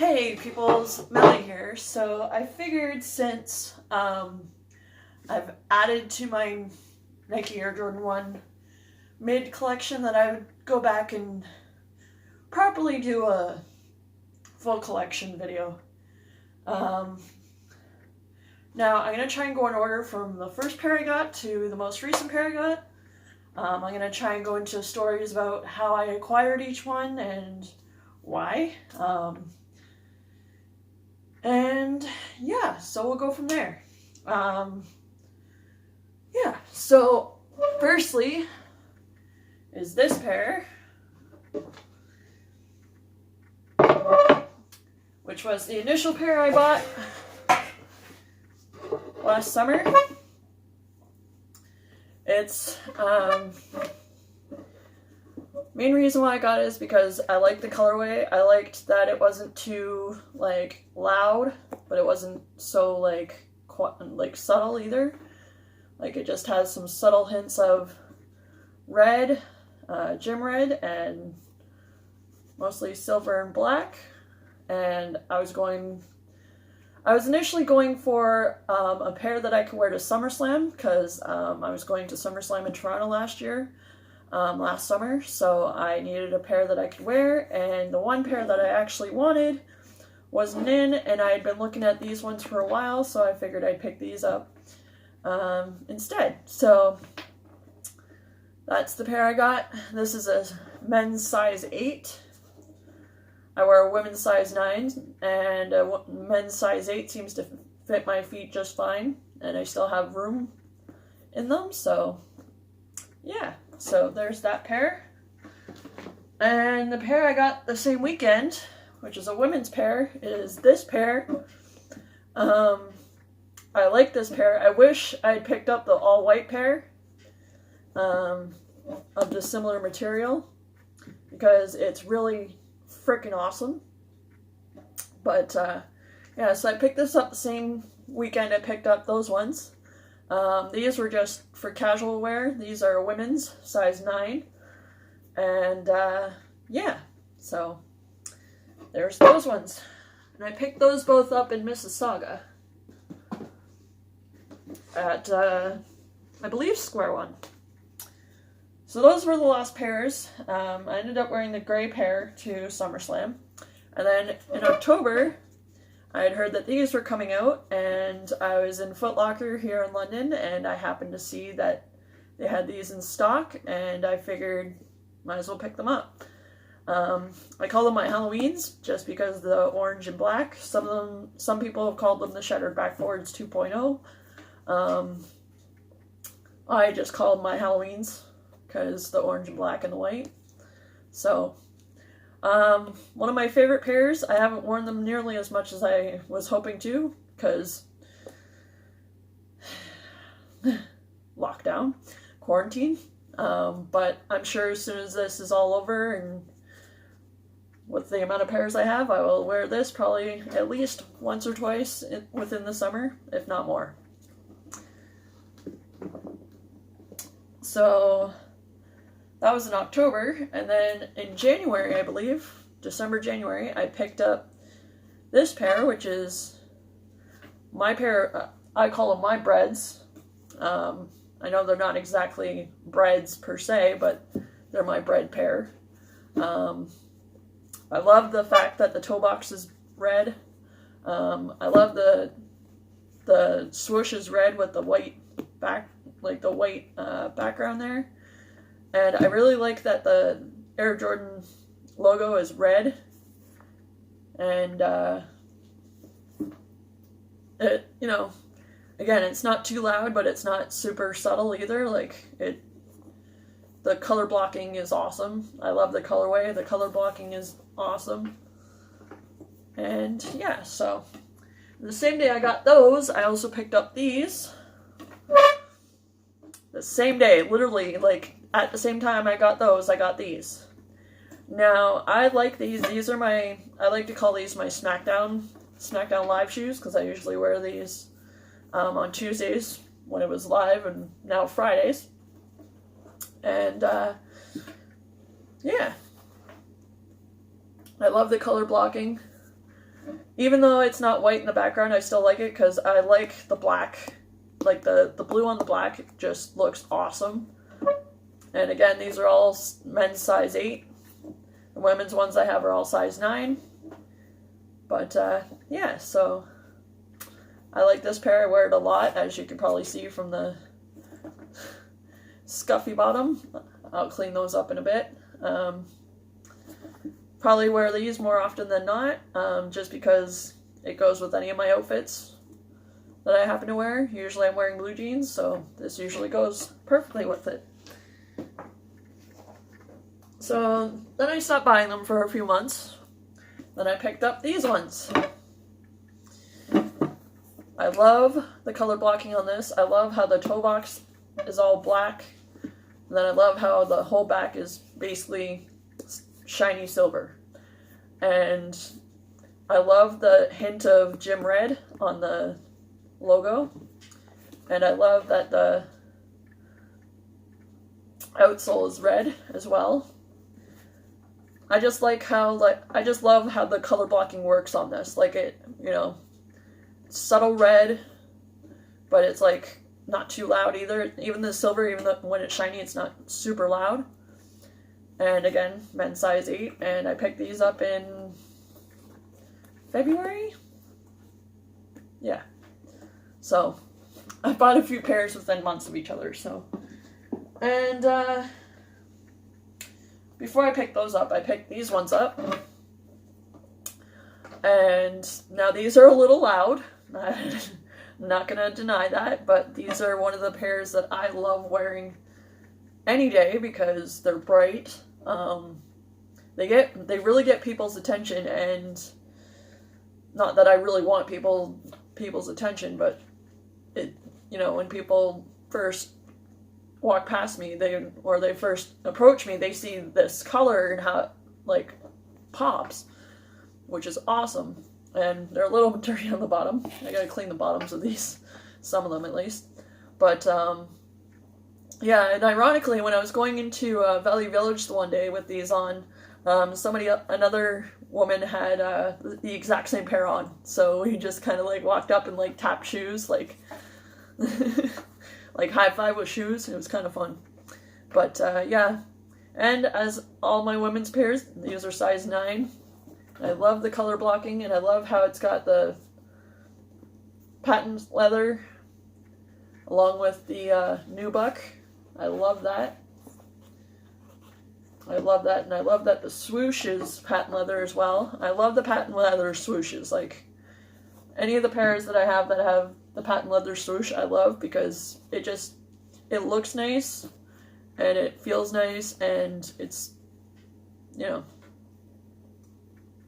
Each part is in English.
Hey peoples, Melly here. So I figured since I've added to my Nike Air Jordan 1 mid collection that I would go back and properly do a full collection video. Now I'm going to try and go in order from the first pair I got to the most recent pair I got. I'm going to try and go into stories about how I acquired each one and why. And yeah, so we'll go from there. Yeah, so firstly is this pair, which was the initial pair I bought last summer. It's main reason why I got it is because I liked the colorway. I liked that it wasn't too like loud, but it wasn't so like subtle either. Like it just has some subtle hints of red, gym red, and mostly silver and black. And I was initially going for a pair that I could wear to SummerSlam because I was going to SummerSlam in Toronto last summer, so I needed a pair that I could wear, and the one pair that I actually wanted wasn't in, and I had been looking at these ones for a while, so I figured I'd pick these up instead. So that's the pair I got. This is a men's size 8. I wear a women's size 9, and a men's size 8 seems to fit my feet just fine, and I still have room in them, so yeah. So there's that pair. And the pair I got the same weekend, which is a women's pair, is this pair. I like this pair. I wish I had picked up the all-white pair of the similar material because it's really freaking awesome. But yeah, so I picked this up the same weekend I picked up those ones. These were just for casual wear. These are women's, size 9. And, yeah. So, there's those ones. And I picked those both up in Mississauga. At, I believe, Square One. So those were the last pairs. I ended up wearing the gray pair to SummerSlam. And then in October, I had heard that these were coming out, and I was in Foot Locker here in London, and I happened to see that they had these in stock, and I figured might as well pick them up. I call them my Halloweens just because the orange and black. Some people have called them the Shattered Backboards 2.0. I just call them my Halloweens because the orange and black and the white. So one of my favorite pairs. I haven't worn them nearly as much as I was hoping to because lockdown, quarantine. But I'm sure as soon as this is all over and with the amount of pairs I have, I will wear this probably at least once or twice within the summer, if not more. So that was in October, and then in January, I believe, January, I picked up this pair, which is my pair. I call them my breads. I know they're not exactly breads per se, but they're my bread pair. I love the fact that the toe box is red. I love the swoosh is red with the white background there. And I really like that the Air Jordan logo is red. And, it, you know, again, it's not too loud, but it's not super subtle either. The color blocking is awesome. I love the colorway. The color blocking is awesome. And, yeah, so the same day I got those, I also picked up these. The same day, literally, at the same time I got those, I got these. Now, I like these. These are I like to call these my SmackDown Live shoes, because I usually wear these on Tuesdays when it was live, and now Fridays. And, yeah. I love the color blocking. even though it's not white in the background, I still like it because I like the black. Like the blue on the black just looks awesome. And again, these are all men's size 8. The women's ones I have are all size 9. But yeah, so I like this pair. I wear it a lot, as you can probably see from the scuffy bottom. I'll clean those up in a bit. Probably wear these more often than not, just because it goes with any of my outfits that I happen to wear. Usually I'm wearing blue jeans, so this usually goes perfectly with it. So then I stopped buying them for a few months. Then I picked up these ones. I love the color blocking on this. I love how the toe box is all black. And then I love how the whole back is basically shiny silver. And I love the hint of gym red on the logo. And I love that the outsole is red as well. I just like how, I just love how the color blocking works on this. Like it, you know, subtle red, but it's like not too loud either. Even the silver, even though when it's shiny, it's not super loud. And again, men's size 8, and I picked these up in February? Yeah. So, I bought a few pairs within months of each other, so. And, before I picked those up, I picked these ones up. And now these are a little loud. I'm not gonna deny that, but these are one of the pairs that I love wearing any day because they're bright. They really get people's attention, and not that I really want people's attention, but it, you know, when people first walk past me, they first approach me, they see this color and how it, like, pops, which is awesome. And they're a little dirty on the bottom. I gotta clean the bottoms of these, some of them at least. But yeah, and ironically, when I was going into Valley Village the one day with these on, another woman had the exact same pair on. So we just kind of like walked up and like tapped shoes, like like high five with shoes. It was kind of fun. But yeah, and as all my women's pairs, these are size 9. I love the color blocking, and I love how it's got the patent leather along with the nubuck. I love that. I love that, and I love that the swoosh is patent leather as well. I love the patent leather swooshes. Like, any of the pairs that I have that have the patent leather swoosh, I love, because it looks nice, and it feels nice, and it's, you know,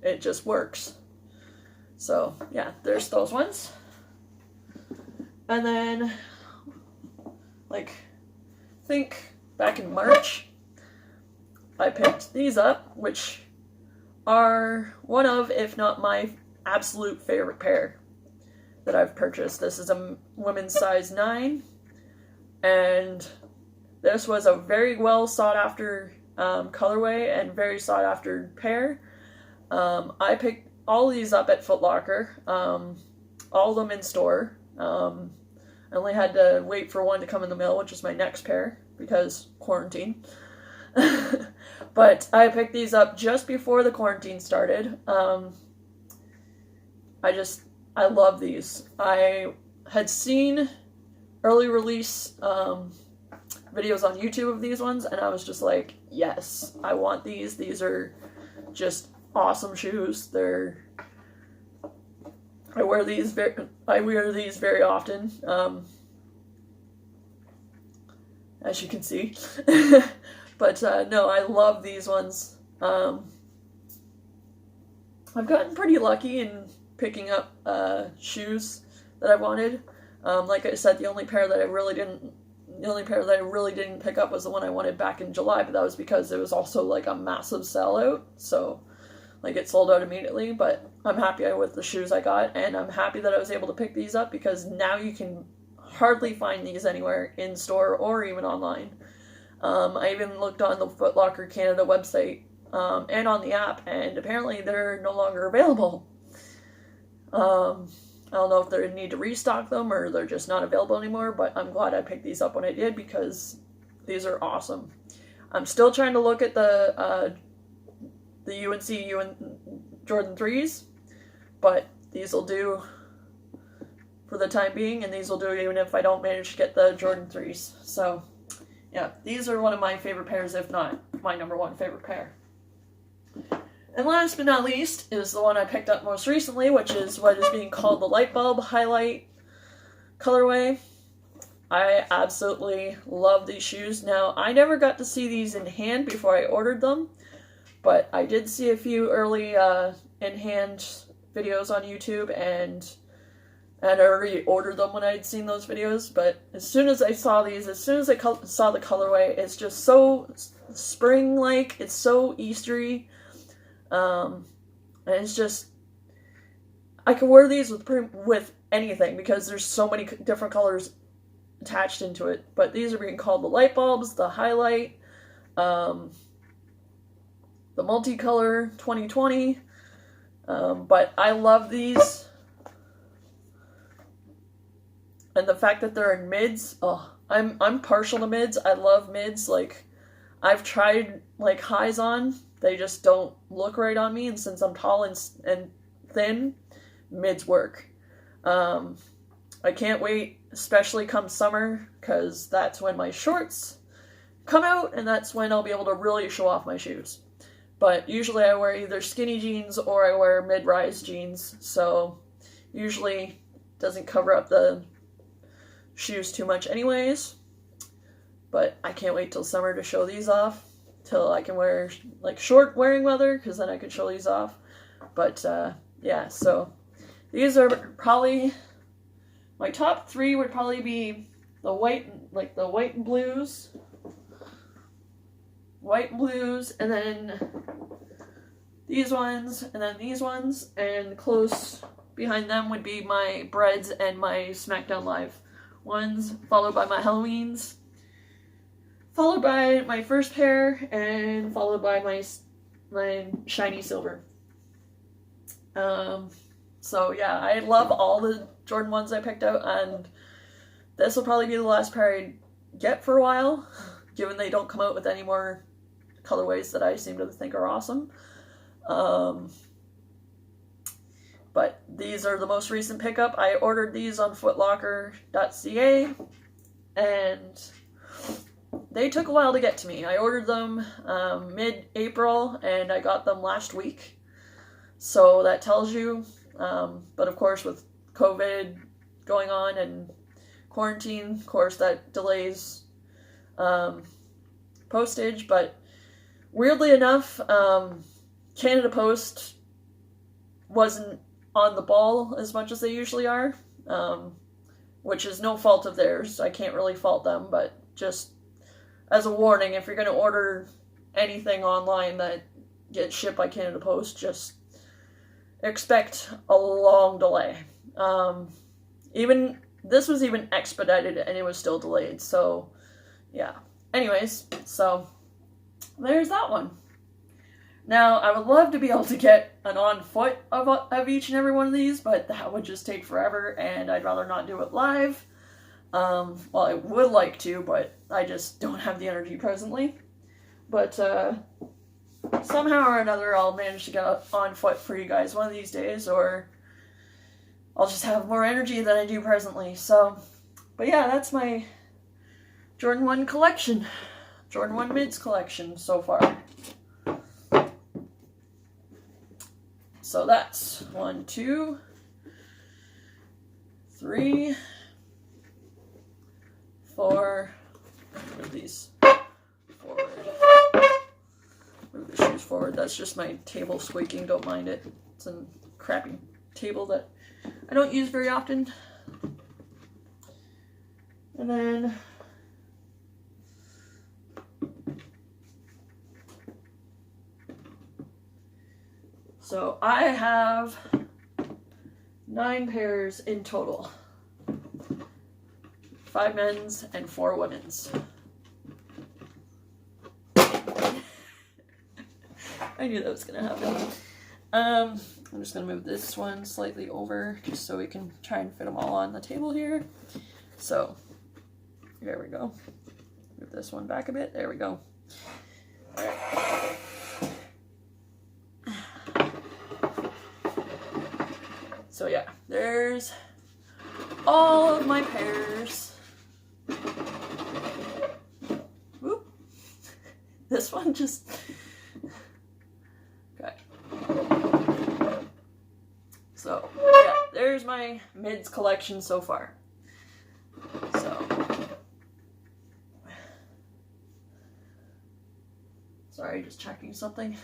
it just works. So, yeah, there's those ones. And then, like, I think back in March, I picked these up, which are one of, if not my absolute favorite pair that I've purchased. This is a women's size 9, and this was a very well sought after colorway and very sought after pair. I picked all these up at Foot Locker, all of them in store. I only had to wait for one to come in the mail, which is my next pair, because quarantine. But I picked these up just before the quarantine started. I love these. I had seen early release videos on YouTube of these ones, and I was just like, yes, I want these. These are just awesome shoes. I wear these very often, as you can see. But no, I love these ones. I've gotten pretty lucky in picking up shoes that I wanted. Like I said, the only pair that I really didn't pick up was the one I wanted back in July, but that was because it was also like a massive sellout. So, like, it sold out immediately. But I'm happy with the shoes I got, and I'm happy that I was able to pick these up, because now you can hardly find these anywhere in store or even online. I even looked on the Foot Locker Canada website and on the app, and apparently they're no longer available. I don't know if they need to restock them or they're just not available anymore, but I'm glad I picked these up when I did because these are awesome. I'm still trying to look at the UNC Jordan 3s, but these will do for the time being, and these will do even if I don't manage to get the Jordan 3s. So, yeah, these are one of my favorite pairs, if not my number one favorite pair. And last but not least is the one I picked up most recently, which is what is being called the Light Bulb Highlight colorway. I absolutely love these shoes. Now, I never got to see these in hand before I ordered them, but I did see a few early in-hand videos on YouTube, and I already ordered them when I'd seen those videos. But as soon as I saw these, as soon as I saw the colorway, it's just so spring-like, it's so Eastery. And it's just, I could wear these with anything because there's so many different colors attached into it. But these are being called the Light Bulbs, the Highlight, the Multicolor 2020. But I love these. And the fact that they're in mids, I'm partial to mids. I love mids. Like, I've tried like highs on. They just don't look right on me, and since I'm tall and thin, mids work. I can't wait, especially come summer, because that's when my shorts come out, and that's when I'll be able to really show off my shoes. But usually I wear either skinny jeans or I wear mid-rise jeans, so usually doesn't cover up the shoes too much anyways. But I can't wait till summer to show these off. Till I can wear like short wearing weather, because then I can show these off. But yeah, so these are probably my top three. Would probably be the white and blues, and then these ones, and then these ones, and close behind them would be my Breads and my SmackDown Live ones, followed by my Halloweens, followed by my first pair, and followed by my shiny silver. So yeah, I love all the Jordan ones I picked out, and this will probably be the last pair I get for a while, given they don't come out with any more colorways that I seem to think are awesome. But these are the most recent pickup. I ordered these on footlocker.ca, and they took a while to get to me. I ordered them mid-April, and I got them last week. So that tells you. But of course, with COVID going on and quarantine, of course, that delays postage. But weirdly enough, Canada Post wasn't on the ball as much as they usually are, which is no fault of theirs. I can't really fault them, but just as a warning, if you're going to order anything online that gets shipped by Canada Post, just expect a long delay. Even this was even expedited and it was still delayed. So yeah. Anyways, so there's that one. Now, I would love to be able to get an on foot of each and every one of these, but that would just take forever, and I'd rather not do it live. Well, I would like to, but I just don't have the energy presently. But somehow or another, I'll manage to get on foot for you guys one of these days, or I'll just have more energy than I do presently. So, but yeah, that's my Jordan 1 collection. Jordan 1 Mids collection so far. So that's 1, 2, 3, 4. Move these forward. Move the shoes forward. That's just my table squeaking. Don't mind it. It's a crappy table that I don't use very often. And then so I have 9 pairs in total. 5 men's and 4 women's. I knew that was going to happen. I'm just going to move this one slightly over just so we can try and fit them all on the table here. So, there we go. Move this one back a bit. There we go. All right. So yeah, there's all of my pairs. Whoop. This one just... Okay. So, yeah, there's my mids collection so far. So... Sorry, just checking something.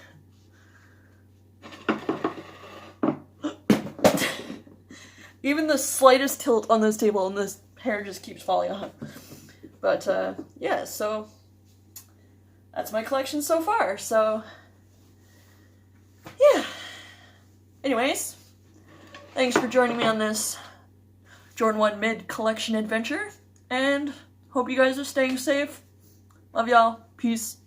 Even the slightest tilt on this table and this hair just keeps falling off. But, yeah, so that's my collection so far. So, yeah. Anyways, thanks for joining me on this Jordan 1 mid collection adventure. And hope you guys are staying safe. Love y'all. Peace.